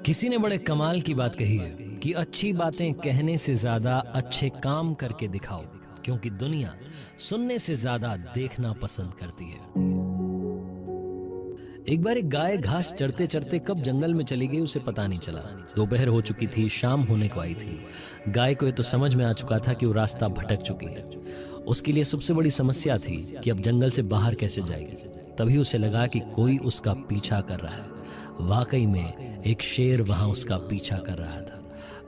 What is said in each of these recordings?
किसी ने बड़े कमाल की बात कही है कि अच्छी बातें कहने से ज्यादा अच्छे काम करके दिखाओ, क्योंकि दुनिया सुनने से ज्यादा देखना पसंद करती है। एक बार एक गाय घास चरते चरते कब जंगल में चली गई उसे पता नहीं चला। दोपहर हो चुकी थी, शाम होने को आई थी। गाय को ये तो समझ में आ चुका था कि वो रास्ता भटक चुकी है। उसके लिए सबसे बड़ी समस्या थी कि अब जंगल से बाहर कैसे जाएगी। तभी उसे लगा कि कोई उसका पीछा कर रहा है। वाकई में एक शेर वहां उसका पीछा कर रहा था।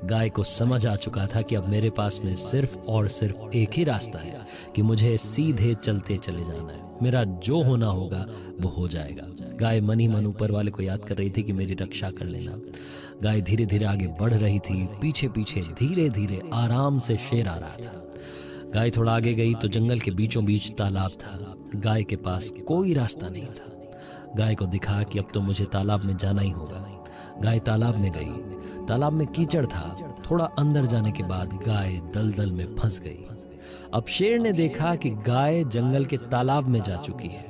गाय को समझ आ चुका था कि अब मेरे पास में सिर्फ और सिर्फ एक ही रास्ता है कि मुझे सीधे चलते चले जाना है। मेरा जो होना होगा वो हो जाएगा। गाय मन ही मन ऊपर वाले को याद कर रही थी कि मेरी रक्षा कर लेना। गाय धीरे धीरे आगे बढ़ रही थी। पीछे पीछे धीरे धीरे आराम से शेर आ रहा था। गाय थोड़ा आगे गई तो जंगल के बीचों बीच तालाब था। गाय के पास कोई रास्ता नहीं था। गाय को दिखा कि अब तो मुझे तालाब में जाना ही होगा। गाय तालाब में गई। तालाब में कीचड़ था। थोड़ा अंदर जाने के बाद गाय दलदल में फंस गई। अब शेर ने देखा कि गाय जंगल के तालाब में जा चुकी है,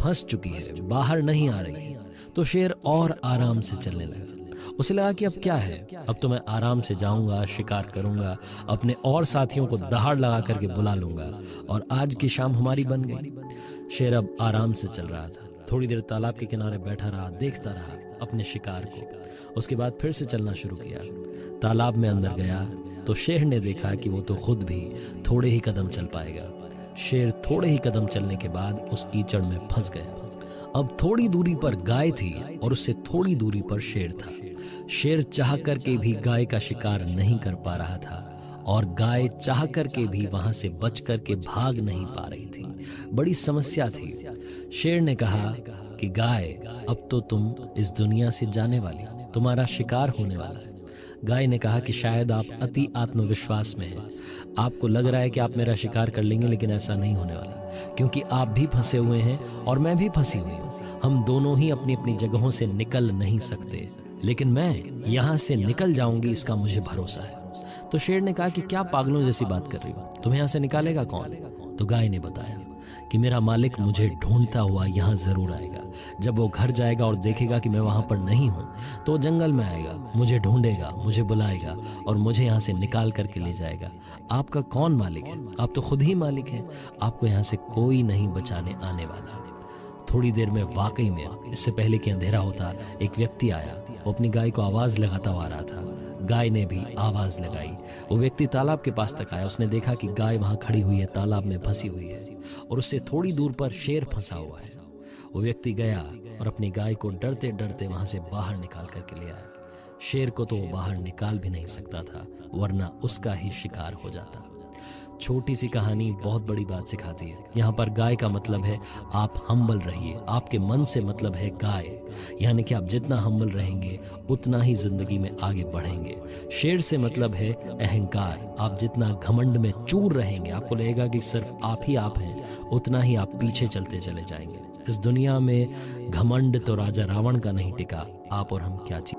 फंस चुकी है, बाहर नहीं आ रही, तो शेर और आराम से चलने लगा। उसे लगा कि अब क्या है, अब तो मैं आराम से जाऊंगा, शिकार करूंगा, अपने और साथियों को दहाड़ लगा करके बुला लूंगा और आज की शाम हमारी बन गई। शेर अब आराम से चल रहा था। थोड़ी देर तालाब के किनारे बैठा रहा, देखता रहा अपने शिकार को। उसके बाद फिर से चलना शुरू किया। तालाब में अंदर गया तो शेर ने देखा कि वो तो खुद भी थोड़े ही कदम चल पाएगा। शेर थोड़े ही कदम चलने के बाद उस कीचड़ में फंस गया। अब थोड़ी दूरी पर गाय थी और उससे थोड़ी दूरी पर शेर था। शेर चाह करके भी गाय का शिकार नहीं कर पा रहा था और गाय चाह करके भी वहां से बच करके भाग नहीं पा रही थी। बड़ी समस्या थी। शेर ने कहा कि गाय, अब तो तुम इस दुनिया से जाने वाली, तुम्हारा शिकार होने वाला है। गाय ने कहा कि शायद आप अति आत्मविश्वास में हैं। आपको लग रहा है कि आप मेरा शिकार कर लेंगे, लेकिन ऐसा नहीं होने वाला, क्योंकि आप भी फंसे हुए हैं और मैं भी फंसी हुई हूँ। हम दोनों ही अपनी अपनी जगहों से निकल नहीं सकते, लेकिन मैं यहाँ से निकल जाऊंगी, इसका मुझे भरोसा है। तो शेर ने कहा कि क्या पागलों जैसी बात कर रही हो, तुम्हें यहाँ से निकालेगा कौन? तो गाय ने बताया कि मेरा मालिक मुझे ढूंढता हुआ यहाँ जरूर आएगा। जब वो घर जाएगा और देखेगा कि मैं वहां पर नहीं हूं तो जंगल में आएगा, मुझे ढूंढेगा, मुझे बुलाएगा और मुझे यहाँ से निकाल करके ले जाएगा। आपका कौन मालिक है? आप तो खुद ही मालिक हैं। आपको यहाँ से कोई नहीं बचाने आने वाला। थोड़ी देर में वाकई में, इससे पहले कि अंधेरा होता, एक व्यक्ति आया। वो अपनी गाय को आवाज लगाता हुआ आ रहा था। गाय ने भी आवाज लगाई। वो व्यक्ति तालाब के पास तक आया। उसने देखा कि गाय वहां खड़ी हुई है, तालाब में फंसी हुई है और उससे थोड़ी दूर पर शेर फंसा हुआ है। वो व्यक्ति गया और अपनी गाय को डरते डरते वहां से बाहर निकाल करके ले आया। शेर को तो वो बाहर निकाल भी नहीं सकता था, वरना उसका ही शिकार हो जाता। छोटी सी कहानी बहुत बड़ी बात सिखाती है। यहाँ पर गाय का मतलब है आप हम्बल रहिए। आपके मन से मतलब है गाय, यानी कि आप जितना हम्बल रहेंगे उतना ही जिंदगी में आगे बढ़ेंगे। शेर से मतलब है अहंकार। आप जितना घमंड में चूर रहेंगे, आपको लगेगा कि सिर्फ आप ही आप हैं, उतना ही आप पीछे चलते चले जाएंगे। इस दुनिया में घमंड तो राजा रावण का नहीं टिका, आप और हम क्या चीज